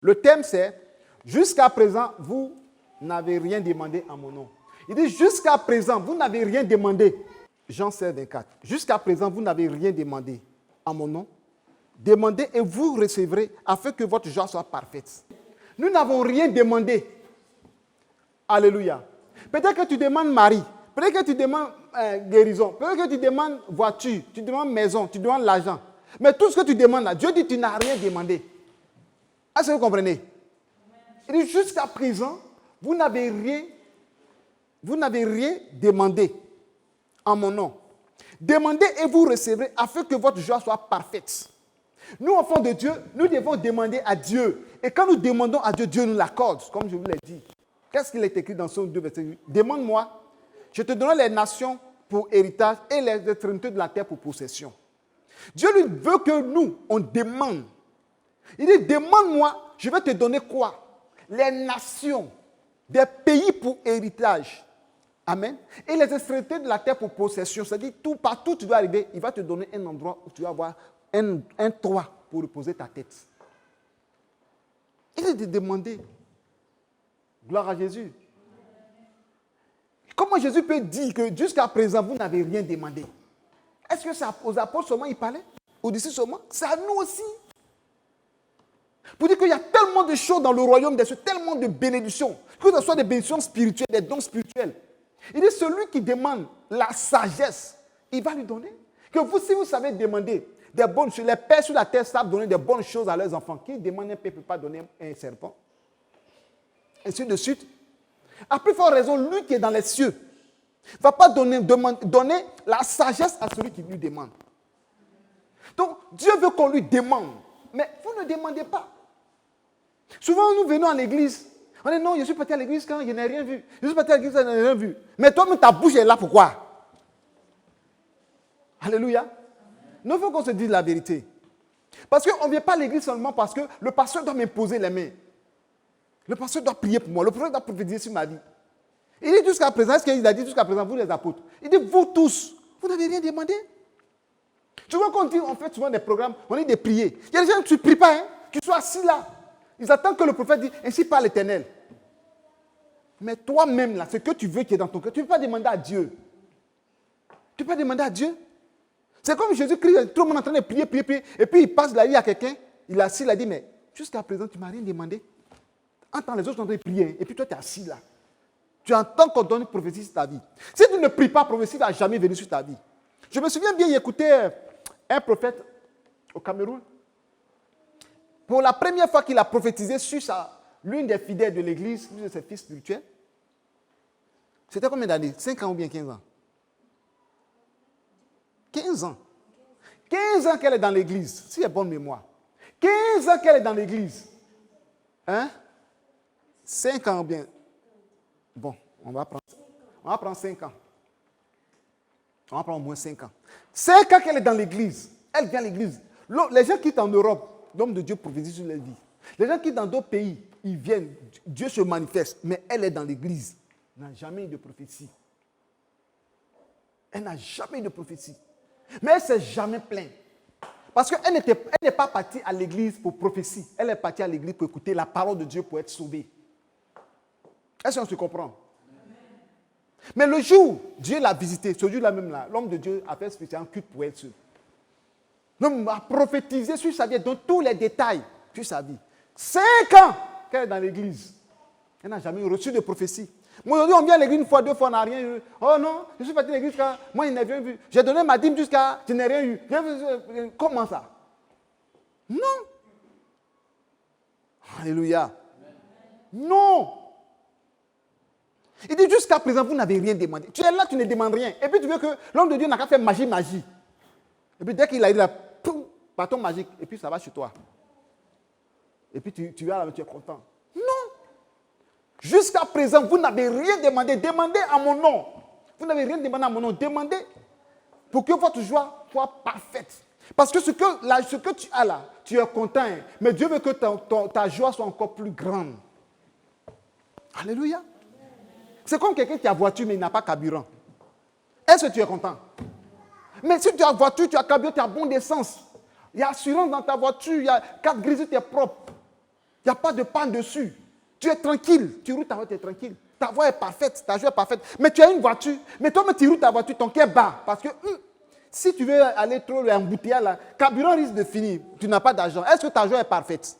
Le thème, c'est « Jusqu'à présent, vous n'avez rien demandé en mon nom ». Il dit « Jusqu'à présent, vous n'avez rien demandé ». Jean 16, 24. « Jusqu'à présent, vous n'avez rien demandé en mon nom. Demandez et vous recevrez afin que votre joie soit parfaite. » Nous n'avons rien demandé. Alléluia. Peut-être que tu demandes mari, peut-être que tu demandes guérison, peut-être que tu demandes voiture, tu demandes maison, tu demandes l'argent. Mais tout ce que tu demandes là, Dieu dit que tu n'as rien demandé. Est-ce que vous comprenez? Il dit jusqu'à présent, vous n'avez rien demandé en mon nom. Demandez et vous recevrez afin que votre joie soit parfaite. Nous, enfants de Dieu, nous devons demander à Dieu. Et quand nous demandons à Dieu, Dieu nous l'accorde, comme je vous l'ai dit. Qu'est-ce qu'il est écrit dans Somme 2, verset 8? Demande-moi, je te donnerai les nations pour héritage et les extrémités de la terre pour possession. Dieu lui veut que nous, on demande. Il dit, demande-moi, je vais te donner quoi? Les nations, des pays pour héritage. Amen. Et les extrémités de la terre pour possession. C'est-à-dire, partout où tu dois arriver, il va te donner un endroit où tu vas avoir un toit pour reposer ta tête. Il est de demander. Gloire à Jésus. Comment Jésus peut dire que jusqu'à présent, vous n'avez rien demandé? Est-ce que c'est aux apôtres seulement il parlait? Aux disciples seulement? C'est à nous aussi. Pour dire qu'il y a tellement de choses dans le royaume des cieux, tellement de bénédictions, que ce soit des bénédictions spirituelles, des dons spirituels. Il dit, celui qui demande la sagesse, il va lui donner. Que vous, si vous savez demander des bonnes choses, les pères sur la terre savent donner des bonnes choses à leurs enfants. Qui demande un père ne peut pas donner un serpent. Ainsi de suite. À plus forte raison, lui qui est dans les cieux ne va pas donner la sagesse à celui qui lui demande. Donc, Dieu veut qu'on lui demande. Mais vous ne demandez pas. Souvent, nous venons à l'église. On dit non, je suis parti à l'église quand je n'ai rien vu. Je suis parti à l'église quand je n'ai rien vu. Mais toi-même, ta bouche est là, pourquoi? Alléluia. Nous, il faut qu'on se dise la vérité. Parce qu'on ne vient pas à l'église seulement parce que le pasteur doit m'imposer les mains. Le pasteur doit prier pour moi. Le pasteur doit prophétiser sur ma vie. Il dit jusqu'à présent, est-ce qu'il a dit jusqu'à présent, vous les apôtres? Il dit, vous tous, vous n'avez rien demandé. Tu vois qu'on dit, on fait souvent des programmes, on dit des prières. Il y a des gens qui ne prient pas, hein, qui sont assis là. Ils attendent que le prophète dise, ainsi parle l'Éternel. Mais toi-même, là, ce que tu veux qui est dans ton cœur, tu ne peux pas demander à Dieu. Tu ne peux pas demander à Dieu. C'est comme Jésus-Christ, tout le monde est en train de prier, et puis il passe la vie à quelqu'un, il est assis, il a dit, mais jusqu'à présent, tu ne m'as rien demandé. Entends les autres sont en train de prier, et puis toi, tu es assis là. Tu entends qu'on donne une prophétie sur ta vie. Si tu ne pries pas, prophétie ne va jamais venir sur ta vie. Je me souviens bien, j'écoutais un prophète au Cameroun. Pour la première fois qu'il a prophétisé sur l'une des fidèles de l'église, l'une de ses fils spirituels, c'était combien d'années? 5 ans ou bien 15 ans? 15 ans. 15 ans qu'elle est dans l'église, si elle a bonne mémoire. 15 ans qu'elle est dans l'église. Hein? 5 ans ou bien. Bon, on va prendre 5 ans. On va prendre au moins 5 ans. 5 ans qu'elle est dans l'église. Elle vient à l'église. Les gens qui sont en Europe, l'homme de Dieu prophétise sur leur vie. Les gens qui sont dans d'autres pays, ils viennent, Dieu se manifeste, mais elle est dans l'église. Elle n'a jamais eu de prophétie. Elle n'a jamais eu de prophétie. Mais elle ne s'est jamais plainte. Parce qu'elle n'est pas partie à l'église pour prophétie. Elle est partie à l'église pour écouter la parole de Dieu pour être sauvée. Est-ce qu'on se comprend? Mais le jour où Dieu l'a visité, ce jour-là même là, l'homme de Dieu a fait spécialement culte pour elle seule. L'homme a prophétisé sur sa vie, dans tous les détails sur sa vie. 5 ans qu'elle est dans l'église. Elle n'a jamais reçu de prophétie. Moi, aujourd'hui, on vient à l'église une fois, 2 fois, on n'a rien eu. Oh non, je suis parti à l'église quand moi, je n'ai rien vu. J'ai donné ma dîme jusqu'à, je n'ai rien eu. Comment ça? Non. Alléluia. Non. Il dit jusqu'à présent, vous n'avez rien demandé. Tu es là, tu ne demandes rien. Et puis tu veux que l'homme de Dieu n'a qu'à faire magie. Et puis dès qu'il a eu la bâton magique, et puis ça va chez toi. Et puis tu vas là, tu es content. Non. Jusqu'à présent, vous n'avez rien demandé. Demandez à mon nom. Vous n'avez rien demandé à mon nom. Demandez pour que votre joie soit parfaite. Parce que ce que tu as là, tu es content. Hein, mais Dieu veut que ta joie soit encore plus grande. Alléluia. C'est comme quelqu'un qui a voiture mais il n'a pas carburant. Est-ce que tu es content? Mais si tu as voiture, tu as carburant, tu as bon d'essence. Il y a assurance dans ta voiture, il y a carte grise, tu es propre. Il n'y a pas de panne dessus. Tu es tranquille. Tu roules ta voiture, tu es tranquille. Ta voix est parfaite, ta joie est parfaite. Mais tu as une voiture. Mais toi, tu roules ta voiture, ton cœur bat. Parce que si tu veux aller trop loin, embouteillage, là, le carburant risque de finir. Tu n'as pas d'argent. Est-ce que ta joie est parfaite?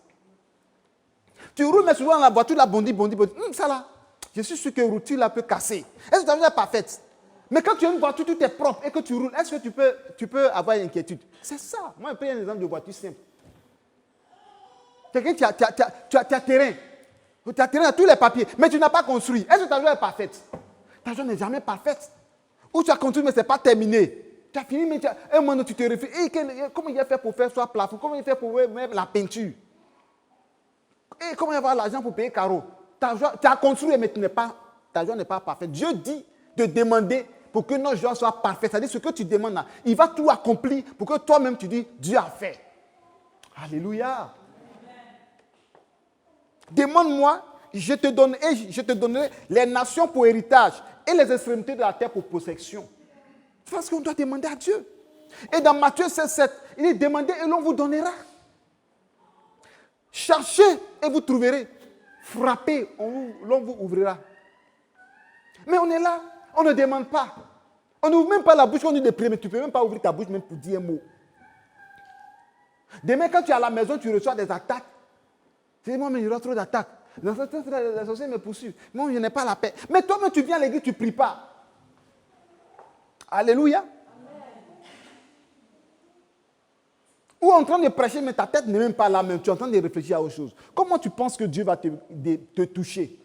Tu roules, mais souvent la voiture, la bondit. Ça là, je suis sûr que la routine là peut casser. Est-ce que ta joie est parfaite? Mais quand tu as une voiture, tout est propre et que tu roules, est-ce que tu peux avoir une inquiétude? C'est ça. Moi, je peux donner un exemple de voiture simple. Quelqu'un, tu as terrain. Tu as terrain à tous les papiers, mais tu n'as pas construit. Est-ce que ta joie est parfaite? Ta joie n'est jamais parfaite. Ou tu as construit, mais ce n'est pas terminé. Tu as fini, mais un moment tu te réfléchis. Comment il a fait pour faire soit plafond? Comment il a fait pour mettre la peinture? Et comment il va avoir l'argent pour payer carreau? Tu as construit, mais ta joie n'est pas parfaite. Dieu dit de demander pour que notre joie soit parfaite. C'est-à-dire ce que tu demandes là, il va tout accomplir pour que toi-même tu dis, Dieu a fait. Alléluia. Demande-moi, je te donnerai les nations pour héritage et les extrémités de la terre pour possession. C'est parce qu'on doit demander à Dieu. Et dans Matthieu 16,7, il dit, demandez et l'on vous donnera. Cherchez et vous trouverez. Frappez, l'on vous ouvrira. Mais on est là, on ne demande pas. On n'ouvre même pas la bouche, on dit de prier, mais tu ne peux même pas ouvrir ta bouche même pour dire un mot. Demain, quand tu es à la maison, tu reçois des attaques. Tu dis, moi, mais il y aura trop d'attaques. Les sorciers me poursuivent. Moi, je n'ai pas la paix. Mais toi-même, tu viens à l'église, tu ne pries pas. Alléluia. Amen. Ou en train de prêcher, mais ta tête n'est même pas là, même. Tu es en train de réfléchir à autre chose. Comment tu penses que Dieu va te toucher?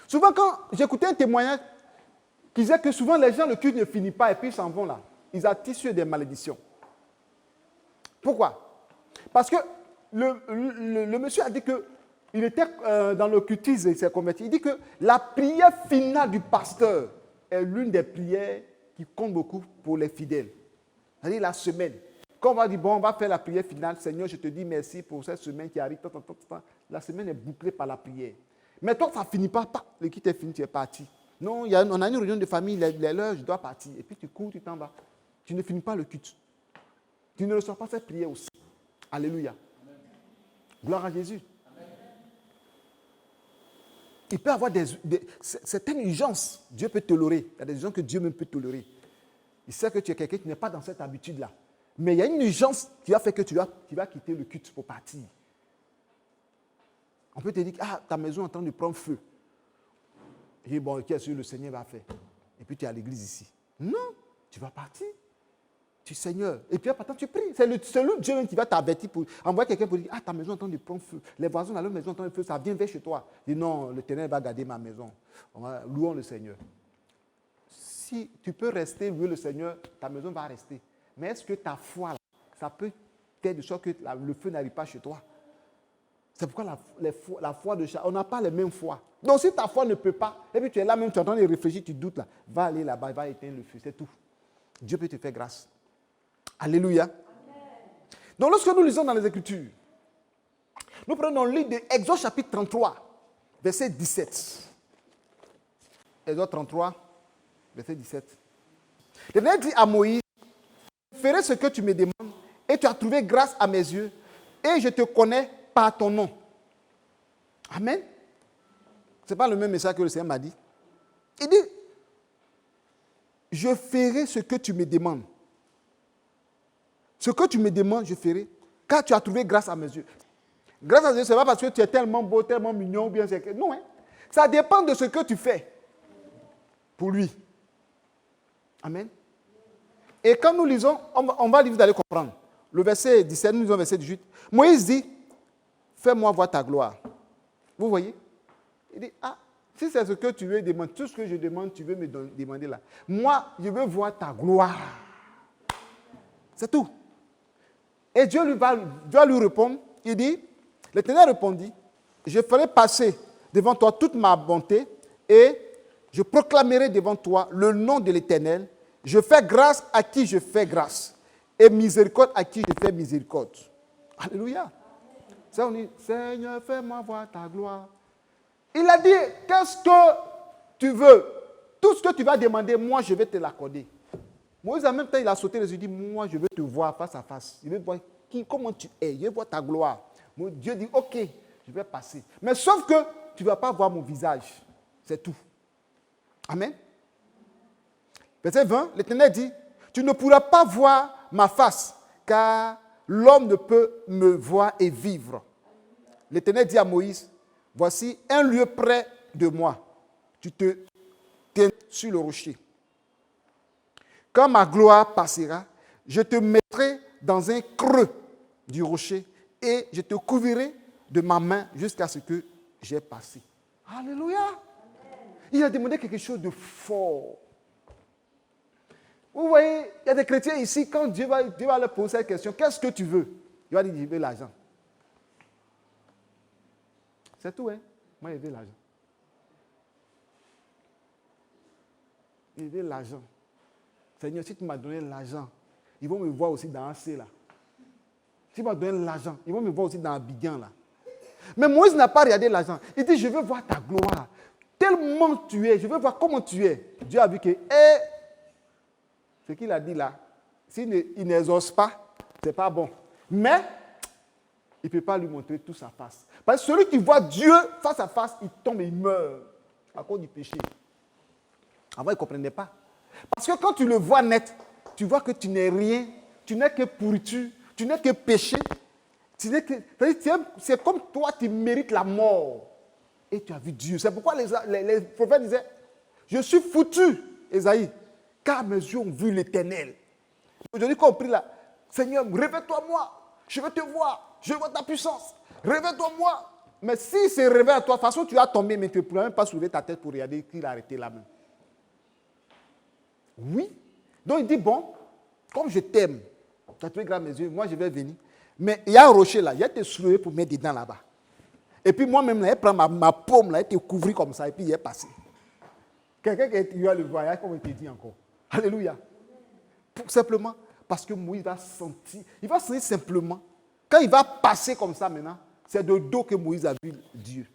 Souvent, quand j'écoutais un témoignage qui disait que souvent les gens, le culte ne finit pas et puis ils s'en vont là. Ils attirent sur des malédictions. Pourquoi? Parce que le monsieur a dit qu'il était dans l'occultisme et il s'est converti. Il dit que la prière finale du pasteur est l'une des prières qui compte beaucoup pour les fidèles. C'est-à-dire la semaine. Quand on va dire, bon, on va faire la prière finale, Seigneur, je te dis merci pour cette semaine qui arrive. La semaine est bouclée par la prière. Mais toi, ça ne finit pas. Le culte est fini, tu es parti. Non, on a une réunion de famille, les l'heure, je dois partir. Et puis tu cours, tu t'en vas. Tu ne finis pas le culte. Tu ne reçois pas cette prière aussi. Alléluia. Amen. Gloire à Jésus. Amen. Il peut y avoir certaines urgences. Dieu peut tolérer. Il y a des urgences que Dieu même peut tolérer. Il sait que tu es quelqu'un qui n'est pas dans cette habitude-là. Mais il y a une urgence qui va faire que tu vas quitter le culte pour partir. On peut te dire, ta maison est en train de prendre feu. Et bon, qu'est-ce que le Seigneur va faire? Et puis tu es à l'église ici. Non, tu vas partir. Tu es Seigneur. Et puis après, tu pries. C'est le Dieu même qui va t'avertir pour envoyer quelqu'un pour dire, ta maison est en train de prendre feu. Les voisins dans leur maison sont en train de feu, ça vient vers chez toi. Dis non, l'Éternel va garder ma maison. Louons le Seigneur. Si tu peux rester, louer le Seigneur, ta maison va rester. Mais est-ce que ta foi, ça peut être de sorte que le feu n'arrive pas chez toi? C'est pourquoi la foi de chacun, on n'a pas les mêmes foi. Donc si ta foi ne peut pas, et puis tu es là même, tu es en train de réfléchir, tu doutes là, va aller là-bas, va éteindre le feu, c'est tout. Dieu peut te faire grâce. Alléluia. Amen. Donc lorsque nous lisons dans les Écritures, nous prenons le livre d'Exode chapitre 33, verset 17. Exode 33, verset 17. L'Éternel dit à Moïse, je ferai ce que tu me demandes, et tu as trouvé grâce à mes yeux, et je te connais par ton nom. Amen. Ce n'est pas le même message que le Seigneur m'a dit. Il dit, je ferai ce que tu me demandes. Ce que tu me demandes, je ferai, car tu as trouvé grâce à mes yeux. Grâce à Dieu, ce n'est pas parce que tu es tellement beau, tellement mignon, ou bien c'est que... Non, hein. Ça dépend de ce que tu fais pour lui. Amen. Et quand nous lisons, on va lire, vous allez comprendre. Le verset 17, nous lisons le verset 18. Moïse dit, fais-moi voir ta gloire. Vous voyez? Il dit, si c'est ce que tu veux demander, tout ce que je demande, tu veux me demander là. Moi, je veux voir ta gloire. C'est tout. Et Dieu doit lui répondre. Il dit, l'Éternel répondit, je ferai passer devant toi toute ma bonté et je proclamerai devant toi le nom de l'Éternel. Je fais grâce à qui je fais grâce et miséricorde à qui je fais miséricorde. Alléluia. Ça, on dit, Seigneur, fais-moi voir ta gloire. Il a dit, qu'est-ce que tu veux? Tout ce que tu vas demander, moi, je vais te l'accorder. Moïse, en même temps, il a sauté les yeux, il dit, moi, je veux te voir face à face. Je veux voir comment tu es, je veux voir ta gloire. Dieu dit, ok, je vais passer. Mais sauf que tu ne vas pas voir mon visage. C'est tout. Amen. Verset 20, l'Éternel dit, tu ne pourras pas voir ma face, car l'homme ne peut me voir et vivre. L'Éternel dit à Moïse, voici un lieu près de moi. Tu te tiens sur le rocher. Quand ma gloire passera, je te mettrai dans un creux du rocher et je te couvrirai de ma main jusqu'à ce que j'ai passé. Alléluia. Il a demandé quelque chose de fort. Vous voyez, il y a des chrétiens ici, quand Dieu va leur poser cette question, qu'est-ce que tu veux? Il va dire, je veux l'argent. C'est tout, hein? Moi, je veux l'argent. Je veux l'argent. Seigneur, si tu m'as donné l'argent, ils vont me voir aussi dans un C là. Si tu m'as donné l'argent, ils vont me voir aussi dans Abidjan là. Mais Moïse n'a pas regardé l'argent. Il dit, je veux voir ta gloire. Tellement tu es, je veux voir comment tu es. Dieu a vu que, ce qu'il a dit là, s'il n'exauce pas, ce n'est pas bon. Mais, il ne peut pas lui montrer tout sa face. Parce que celui qui voit Dieu face à face, il tombe et il meurt à cause du péché. Avant, il ne comprenait pas. Parce que quand tu le vois net, tu vois que tu n'es rien, tu n'es que pourriture, tu n'es que péché. C'est comme toi, tu mérites la mort. Et tu as vu Dieu. C'est pourquoi les prophètes disaient, je suis foutu, Esaïe, car mes yeux ont vu l'Éternel. Aujourd'hui, quand on prie là, Seigneur, révèle-toi moi, je veux te voir, je veux ta puissance, révèle-toi moi. Mais si c'est révèle à toi, de toute façon, tu as tombé, mais tu ne pourras même pas soulever ta tête pour regarder qu'il a arrêté là même. Oui. Donc il dit, bon, comme je t'aime, tu as trouvé grand mes yeux, moi je vais venir. Mais il y a un rocher là, il y a te soulever pour mettre dedans là-bas. Et puis moi-même, là, il prend ma paume, là, il te couvre comme ça, et puis il est passé. Quelqu'un qui va le voir, comme il te dit encore. Alléluia. Simplement, parce que Moïse va sentir, il va sentir simplement, quand il va passer comme ça maintenant, c'est de dos que Moïse a vu Dieu.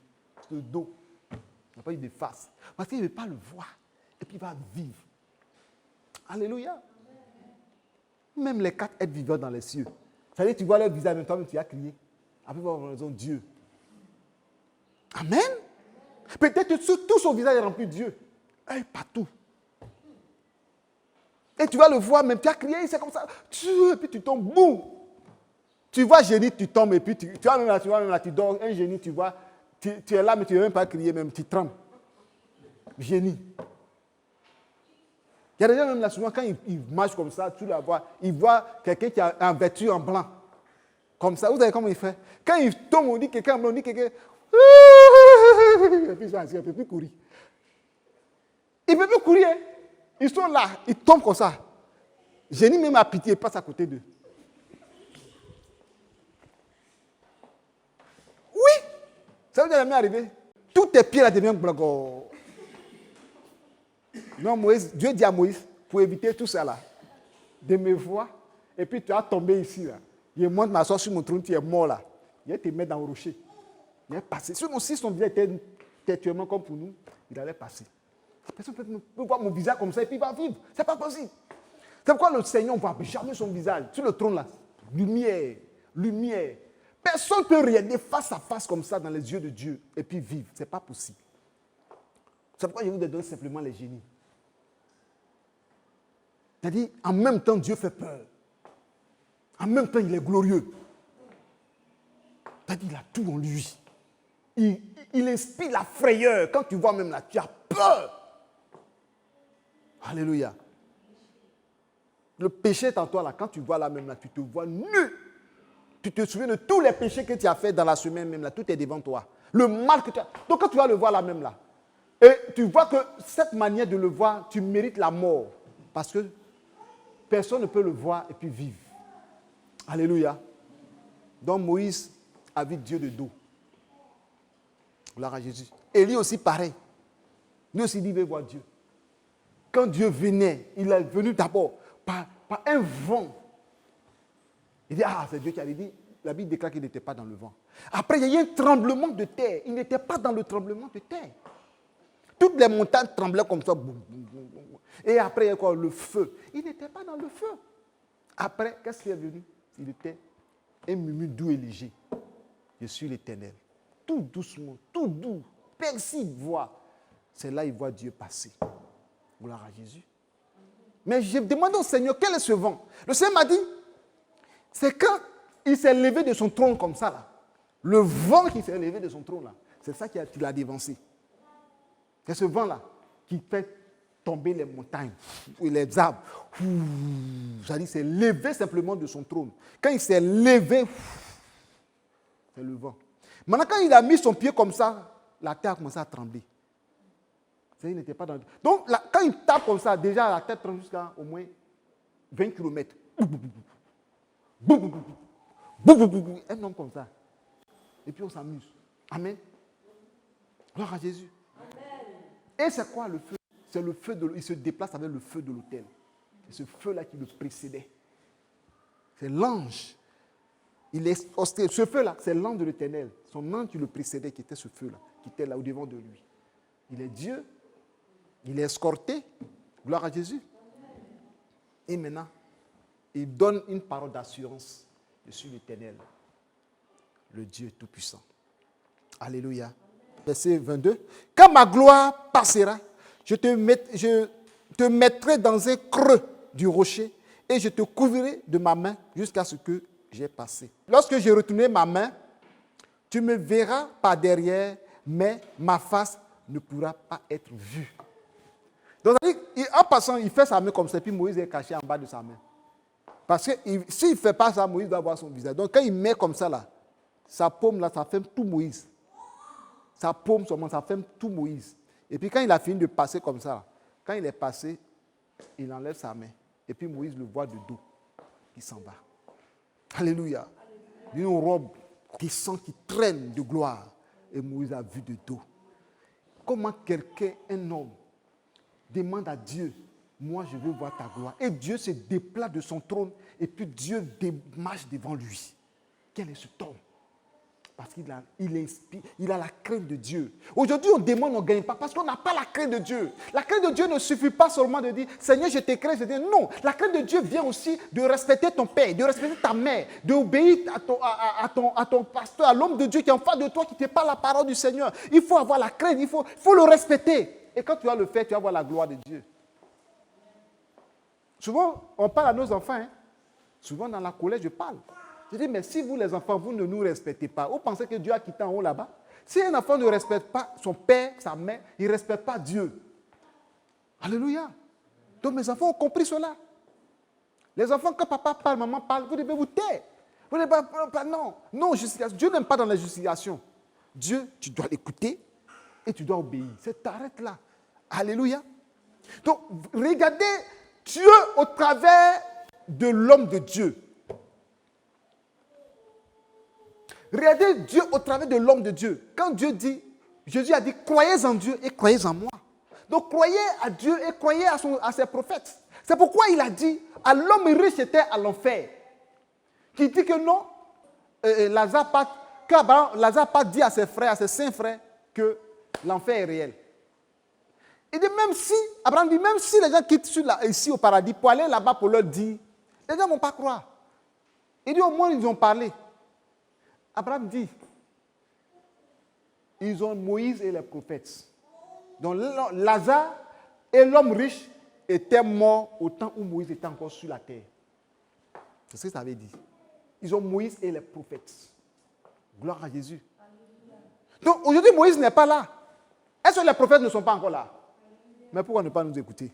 C'est de dos. Il n'a pas eu de face. Parce qu'il ne veut pas le voir. Et puis il va vivre. Alléluia. Même les 4 êtres vivants dans les cieux. C'est-à-dire, tu vois leur visage, même toi-même tu as crié. Après, tu vas avoir raison, Dieu. Amen. Peut-être que tout son visage est rempli de Dieu. Et partout. Et tu vas le voir, même tu as crié, c'est comme ça. Et puis tu tombes, boum. Tu vois génie, tu tombes, et puis tu vois même là, tu dors, un génie, tu vois, tu es là, mais tu ne veux même pas crier, même tu trembles. Génie. Il y a des gens même là, souvent, quand ils marchent comme ça, tu la vois, ils voient quelqu'un qui a un vêtu en blanc. Comme ça, vous savez comment il fait? Quand il tombe, on dit quelqu'un en blanc, on dit quelqu'un. Et puis il ne peut plus courir. Il ne peut plus courir. Hein. Ils sont là, ils tombent comme ça. Génie même à pitié, il passe à côté d'eux. Oui, ça vous est jamais arrivé. Tous tes pieds là deviennent blancs. Non, Moïse, Dieu dit à Moïse, pour éviter tout ça là, de me voir, et puis tu as tombé ici là. Je monte m'asseoir sur mon trône, tu es mort là. Je te mettre dans le rocher. Il est passé. Si son visage était têtuellement comme pour nous, il allait passer. Personne ne peut voir mon visage comme ça et puis il va vivre. Ce n'est pas possible. C'est pourquoi le Seigneur ne voit jamais son visage. Sur le trône là, lumière, lumière. Personne ne peut regarder face à face comme ça dans les yeux de Dieu et puis vivre. Ce n'est pas possible. C'est pourquoi je vous donne simplement les génies. C'est-à-dire, en même temps, Dieu fait peur. En même temps, il est glorieux. C'est-à-dire, il a tout en lui. Il inspire la frayeur. Quand tu vois même là, tu as peur. Alléluia. Le péché est en toi là. Quand tu vois là même là, tu te vois nu. Tu te souviens de tous les péchés que tu as fait dans la semaine même là. Tout est devant toi. Le mal que tu as. Donc quand tu vas le voir là même là, et tu vois que cette manière de le voir, tu mérites la mort. Parce que personne ne peut le voir et puis vivre. Alléluia. Donc Moïse a vu Dieu de dos. Gloire à Jésus. Élie aussi pareil. Lui aussi dit, il veut voir Dieu. Quand Dieu venait, il est venu d'abord par un vent. Il dit, c'est Dieu qui avait dit. La Bible déclare qu'il n'était pas dans le vent. Après, il y a eu un tremblement de terre. Il n'était pas dans le tremblement de terre. Toutes les montagnes tremblaient comme ça. Boum, boum, boum, boum. Et après, il y a quoi? Le feu. Il n'était pas dans le feu. Après, qu'est-ce qui est venu? Il était un murmure doux et léger. Je suis l'Éternel. Tout doucement, tout doux. Personne voit. C'est là qu'il voit Dieu passer. Gloire à Jésus. Mais je demande au Seigneur, quel est ce vent? Le Seigneur m'a dit, c'est quand il s'est levé de son trône comme ça, là. Le vent qui s'est levé de son trône, là. C'est ça qui l'a dévancé. C'est ce vent-là qui fait tomber les montagnes, les arbres. C'est-à-dire, c'est levé simplement de son trône. Quand il s'est levé, c'est le vent. Maintenant, quand il a mis son pied comme ça, la terre a commencé à trembler. Il n'était pas dans... Donc, là, quand il tape comme ça, déjà la tête tremble jusqu'à au moins 20 km. Un homme comme ça. Et puis on s'amuse. Amen. Gloire à Jésus. Amen. Et c'est quoi le feu? C'est le feu de l'autel. Il se déplace avec le feu de l'autel. C'est ce feu-là qui le précédait. C'est l'ange. Ce feu-là, c'est l'ange de l'Éternel. Son ange qui le précédait, qui était ce feu-là, qui était là au-devant de lui. Il est Dieu. Il est escorté. Gloire à Jésus. Et maintenant, il donne une parole d'assurance. Je suis l'Éternel, le Dieu Tout-Puissant. Alléluia. Verset 22. Quand ma gloire passera, je te mettrai dans un creux du rocher et je te couvrirai de ma main jusqu'à ce que j'ai passé. Lorsque je retournerai ma main, tu me verras par derrière, mais ma face ne pourra pas être vue. Donc, en passant, il fait sa main comme ça, puis Moïse est caché en bas de sa main. Parce que s'il ne fait pas ça, Moïse va voir son visage. Donc, quand il met comme ça, là, sa paume, là, ça ferme tout Moïse. Sa paume, ça ferme tout Moïse. Et puis, quand il a fini de passer comme ça, là, quand il est passé, il enlève sa main. Et puis, Moïse le voit de dos. Il s'en va. Alléluia. Une robe qui sent, qui traîne de gloire. Et Moïse a vu de dos. Comment quelqu'un, un homme, demande à Dieu, moi je veux voir ta gloire. Et Dieu se déplace de son trône et puis Dieu marche devant lui. Quel est cet homme? Parce qu'il inspire, il a la crainte de Dieu. Aujourd'hui on demande, on ne gagne pas parce qu'on n'a pas la crainte de Dieu. La crainte de Dieu ne suffit pas seulement de dire, Seigneur je te crains, je te dis non. La crainte de Dieu vient aussi de respecter ton père, de respecter ta mère, d'obéir à ton pasteur, à l'homme de Dieu qui est en face de toi, qui te parle la parole du Seigneur. Il faut avoir la crainte, il faut le respecter. Et quand tu vas le faire, tu vas voir la gloire de Dieu. Souvent, on parle à nos enfants. Hein. Souvent, dans la colère, je parle. Je dis, mais si vous, les enfants, vous ne nous respectez pas, vous pensez que Dieu a quitté en haut là-bas? Si un enfant ne respecte pas son père, sa mère, il ne respecte pas Dieu. Alléluia. Donc, mes enfants ont compris cela. Les enfants, quand papa parle, maman parle, vous devez vous taire. Vous ne devez pas, non. Non, justification. Dieu n'aime pas dans la justification. Dieu, tu dois l'écouter. Et tu dois obéir. C'est t'arrêtes là. Alléluia. Donc, regardez Dieu au travers de l'homme de Dieu. Regardez Dieu au travers de l'homme de Dieu. Quand Dieu dit, Jésus a dit, croyez en Dieu et croyez en moi. Donc, croyez à Dieu et croyez à ses prophètes. C'est pourquoi il a dit, à l'homme riche était à l'enfer. Qui dit que non, Lazare n'a pas dit à ses frères, à ses saints frères, que l'enfer est réel. Il dit Abraham dit, même si les gens quittent ici au paradis pour aller là-bas pour leur dire, les gens ne vont pas croire. Il dit, au moins ils ont parlé. Abraham dit, ils ont Moïse et les prophètes. Donc Lazare et l'homme riche étaient morts au temps où Moïse était encore sur la terre. C'est ce que ça veut dire. Ils ont Moïse et les prophètes. Gloire à Jésus. Donc aujourd'hui, Moïse n'est pas là. Est-ce que les prophètes ne sont pas encore là? Mais pourquoi ne pas nous écouter?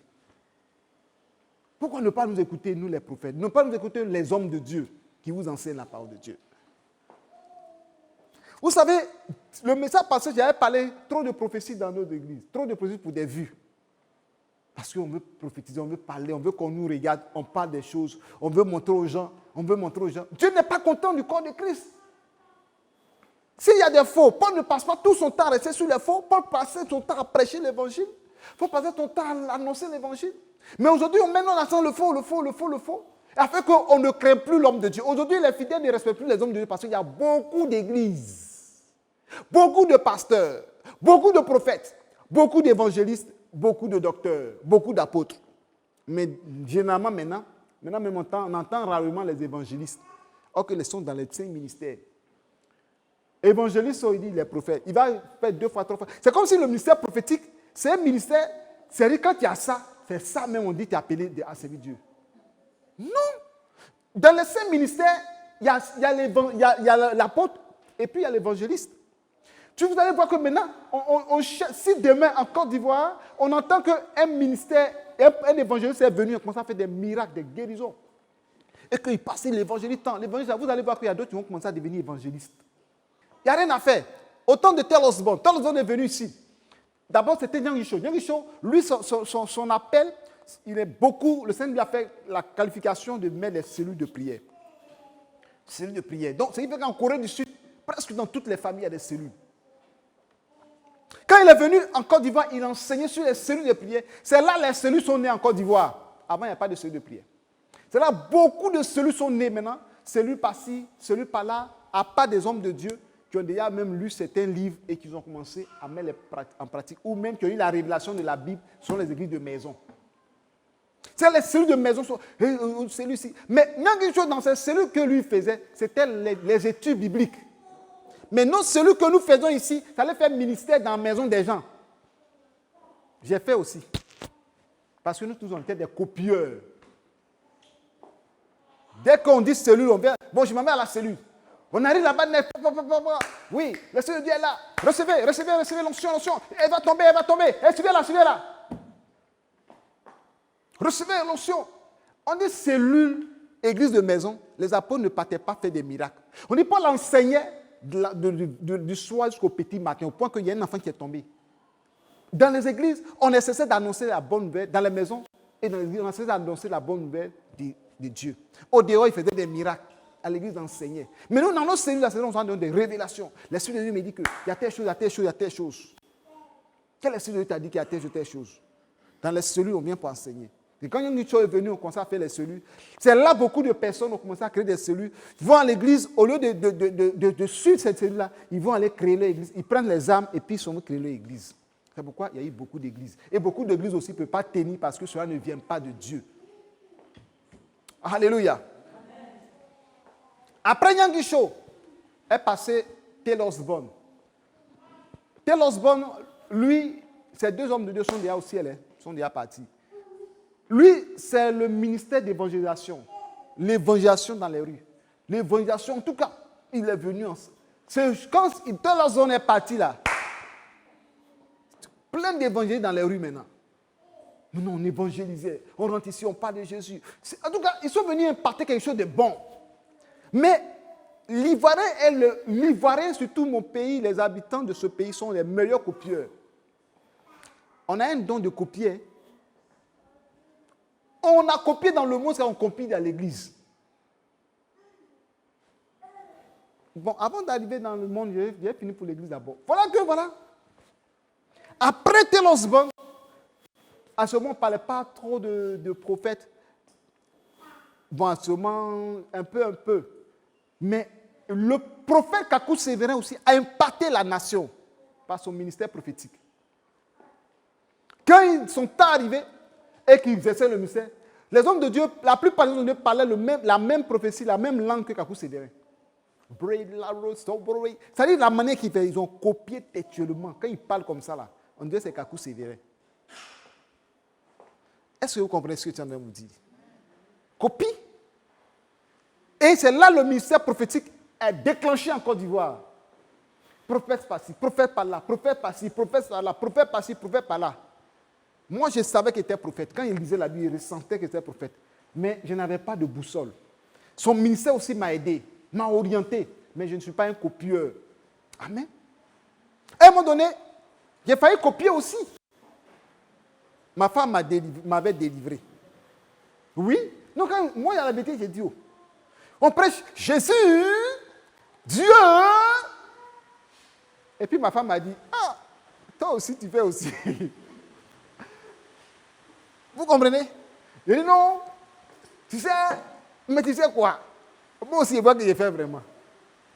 Pourquoi ne pas nous écouter, nous les prophètes? Ne pas nous écouter les hommes de Dieu qui vous enseignent la parole de Dieu. Vous savez, le message passé, j'avais parlé trop de prophéties dans nos églises. Trop de prophéties pour des vues. Parce qu'on veut prophétiser, on veut parler, on veut qu'on nous regarde, on parle des choses, on veut montrer aux gens, Dieu n'est pas content du corps de Christ. S'il y a des faux, Paul ne passe pas tout son temps à rester sur les faux. Paul passe son temps à prêcher l'évangile. Il faut passer son temps à annoncer l'évangile. Mais aujourd'hui, on met en accent le faux. Afin qu'on ne craint plus l'homme de Dieu. Aujourd'hui, les fidèles ne respectent plus les hommes de Dieu parce qu'il y a beaucoup d'églises, beaucoup de pasteurs, beaucoup de prophètes, beaucoup d'évangélistes, beaucoup de docteurs, beaucoup d'apôtres. Mais généralement, maintenant même on entend rarement les évangélistes. Or qu'ils sont dans les 5 ministères. Évangéliste, il dit il est prophète. Il va faire 2 fois, 3 fois. C'est comme si le ministère prophétique, c'est un ministère, c'est-à-dire quand il y a ça, c'est ça même, on dit tu es appelé à servir Dieu. Non. Dans les 5 ministères, il y a l'apôtre et puis il y a l'évangéliste. Vous allez voir que maintenant, si demain en Côte d'Ivoire, on entend qu'un ministère, un évangéliste est venu et commence à faire des miracles, des guérisons, et qu'il passe l'évangéliste, vous allez voir qu'il y a d'autres qui vont commencer à devenir évangélistes. Il n'y a rien à faire. Au temps de Tel Osborne est venu ici. D'abord, c'était Nyang Yisho. Nyang Yisho, lui, son appel, il est beaucoup, le Seigneur lui a fait la qualification de mettre les cellules de prière. Cellules de prière. Donc, c'est qu'en Corée du Sud, presque dans toutes les familles, il y a des cellules. Quand il est venu en Côte d'Ivoire, il enseignait sur les cellules de prière. C'est là que les cellules sont nées en Côte d'Ivoire. Avant, il n'y a pas de cellules de prière. C'est là que beaucoup de cellules sont nées maintenant. Cellules par-ci, cellules par-là, à part des hommes de Dieu qui ont déjà même lu certains livres et qui ont commencé à mettre en pratique, ou même qui ont eu la révélation de la Bible sur les églises de maison. C'est les cellules de maison, cellules-ci. Mais il y a quelque chose dans ces cellules que lui faisait, c'était les études bibliques. Mais non, celui que nous faisons ici, ça allait faire ministère dans la maison des gens. J'ai fait aussi. Parce que nous tous, on était des copieurs. Dès qu'on dit cellule, on vient. Bon, je m'en mets à la cellule. On arrive là-bas, oui, le Seigneur de Dieu est là. Recevez l'onction. Elle va tomber. Suivez-la. Recevez l'onction. On dit cellule, église de maison. Les apôtres ne partaient pas faire des miracles. On dit Paul enseignait du soir jusqu'au petit matin, au point qu'il y a un enfant qui est tombé. Dans les églises, on a cessé d'annoncer la bonne nouvelle. Dans les maisons et dans les églises, on a cessé d'annoncer la bonne nouvelle de Dieu. Au dehors, il faisait des miracles. À l'église, on enseignait. Mais nous, dans nos cellules, on a des révélations. L'Esprit de Dieu me dit qu'il y a telle chose, il y a telle chose. Quel Esprit de Dieu t'a dit qu'il y a telle chose? Dans les cellules, on vient pour enseigner. Et quand une chose est venue, on commence à faire les cellules. C'est là beaucoup de personnes ont commencé à créer des cellules. Ils vont à l'église, au lieu de suivre cette cellule-là, ils vont aller créer leur église. Ils prennent les âmes et puis ils sont créer leur église. C'est pourquoi il y a eu beaucoup d'églises. Et beaucoup d'églises aussi ne peuvent pas tenir parce que cela ne vient pas de Dieu. Alléluia. Après Nyang Yisho est passé Tel Osborne. Tel Osborne, lui, ces 2 hommes de Dieu sont déjà au ciel, sont déjà partis. Lui, c'est le ministère d'évangélisation. L'évangélisation dans les rues. L'évangélisation, en tout cas, il est venu. Quand Tel Osborne est parti là, plein d'évangélistes dans les rues maintenant. Nous, on évangélisait. On rentre ici, on parle de Jésus. En tout cas, ils sont venus imparter quelque chose de bon. Mais l'Ivoirien, surtout mon pays, les habitants de ce pays sont les meilleurs copieurs. On a un don de copier. On a copié dans le monde ce qu'on copie dans l'église. Bon, avant d'arriver dans le monde, j'ai fini pour l'église d'abord. Voilà. Après Tel Osborne, à ce moment, on ne parlait pas trop de prophètes. Bon, à ce moment, un peu. Mais le prophète Kakou Sévérin aussi a impacté la nation par son ministère prophétique. Quand ils sont arrivés et qu'ils exerçaient le ministère, les hommes de Dieu, la plupart des hommes de Dieu parlaient la même prophétie, la même langue que Kakou Sévérin. C'est-à-dire la manière qu'ils faisaient, ils ont copié textuellement. Quand ils parlent comme ça, là, on dirait que c'est Kakou Sévérin. Est-ce que vous comprenez ce que tu es en train de vous dire? Copie. Et c'est là le ministère prophétique est déclenché en Côte d'Ivoire. Prophète par-ci, prophète par-là, prophète par-ci, prophète par-là, prophète par-ci, prophète par-là. Moi, je savais qu'il était prophète. Quand il lisait la Bible, il ressentait qu'il était prophète. Mais je n'avais pas de boussole. Son ministère aussi m'a aidé, m'a orienté. Mais je ne suis pas un copieur. Amen. À un moment donné, j'ai failli copier aussi. Ma femme m'avait délivré. Oui. Donc, moi, à la vérité, j'ai dit, on prêche Jésus, Dieu. Et puis ma femme m'a dit, toi aussi, tu fais aussi. Vous comprenez? J'ai dit non. Tu sais, mais tu sais quoi? Moi aussi, je vois que j'ai fait vraiment.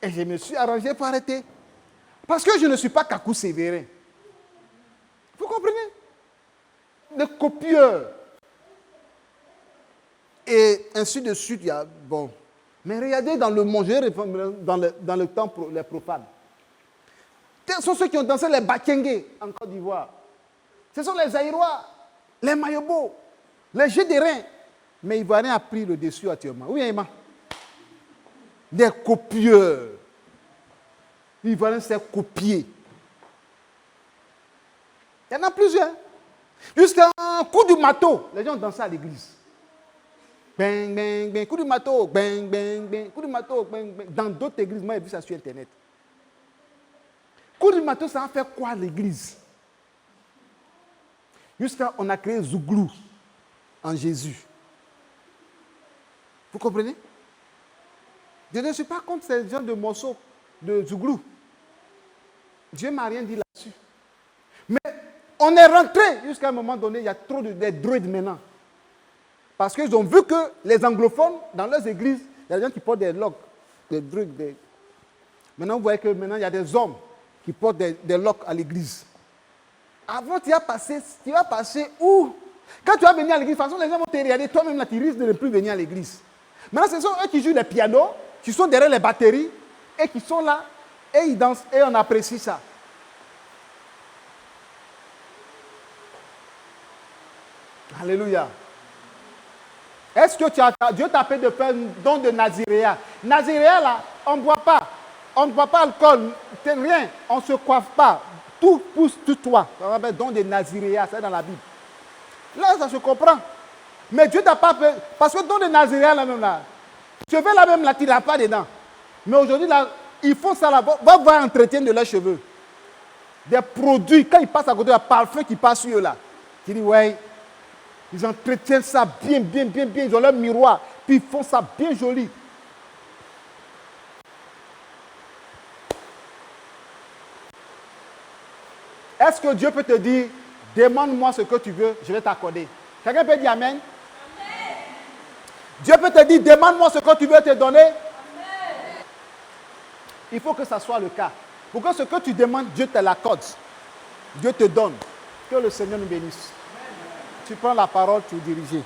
Et je me suis arrangé pour arrêter. Parce que je ne suis pas Kakou Sévérin. Vous comprenez? Le copieur. Et ainsi de suite, il y a, bon. Mais regardez dans le monde, dans le temps, les profanes. Ce sont ceux qui ont dansé les Bakengue en Côte d'Ivoire. Ce sont les Aïrois, les Mayobo, les Gédérins. Mais Ivoirien a pris le dessus actuellement. Oui, Emma. Des copieurs. L'Ivoirien s'est copié. Il y en a plusieurs. Jusqu'à un coup du marteau, les gens dansaient à l'église. Bang, bang, bang. Coup du marteau, bang, bang, bang. Coup du marteau, bang, bang. Dans d'autres églises, moi j'ai vu ça sur Internet. Coup du marteau, ça a fait quoi à l'église? Jusqu'à on a créé Zouglou en Jésus. Vous comprenez? Je ne suis pas contre ces genres de morceaux de Zouglou. Dieu ne m'a rien dit là-dessus. Mais on est rentré jusqu'à un moment donné, il y a trop de druides maintenant. Parce qu'ils ont vu que les anglophones, dans leurs églises, il y a des gens qui portent des locks, des druides. Maintenant, vous voyez que maintenant, il y a des hommes qui portent des locks à l'église. Avant, tu vas passer où? Quand tu vas venir à l'église, de toute façon, les gens vont te regarder. Toi-même, là, tu risques de ne plus venir à l'église. Maintenant, ce sont eux qui jouent les pianos, qui sont derrière les batteries, et qui sont là, et ils dansent, et on apprécie ça. Alléluia. Est-ce que Dieu t'a fait de faire un don de Naziréa? Naziréa, là, on ne boit pas. On ne boit pas alcool, rien. On ne se coiffe pas. Tout pousse, tout toi. Ça va faire don de Naziréa, c'est dans la Bible. Là, ça se comprend. Mais Dieu t'a pas fait. Parce que don de Naziréa, là même là, cheveux là même là, tu n'as pas dedans. Mais aujourd'hui, là, ils font ça là. Va voir l'entretien de leurs cheveux. Des produits, quand ils passent à côté, il y a parfum qui passe sur eux là. Tu dis, ouais. Ils entretiennent ça bien, bien, bien, bien. Ils ont leur miroir. Puis ils font ça bien joli. Est-ce que Dieu peut te dire, demande-moi ce que tu veux, je vais t'accorder? Quelqu'un peut dire Amen? Amen. Dieu peut te dire, demande-moi ce que tu veux te donner? Amen. Il faut que ça soit le cas. Pour que ce que tu demandes, Dieu te l'accorde. Dieu te donne. Que le Seigneur nous bénisse. Tu prends la parole, tu es dirigé.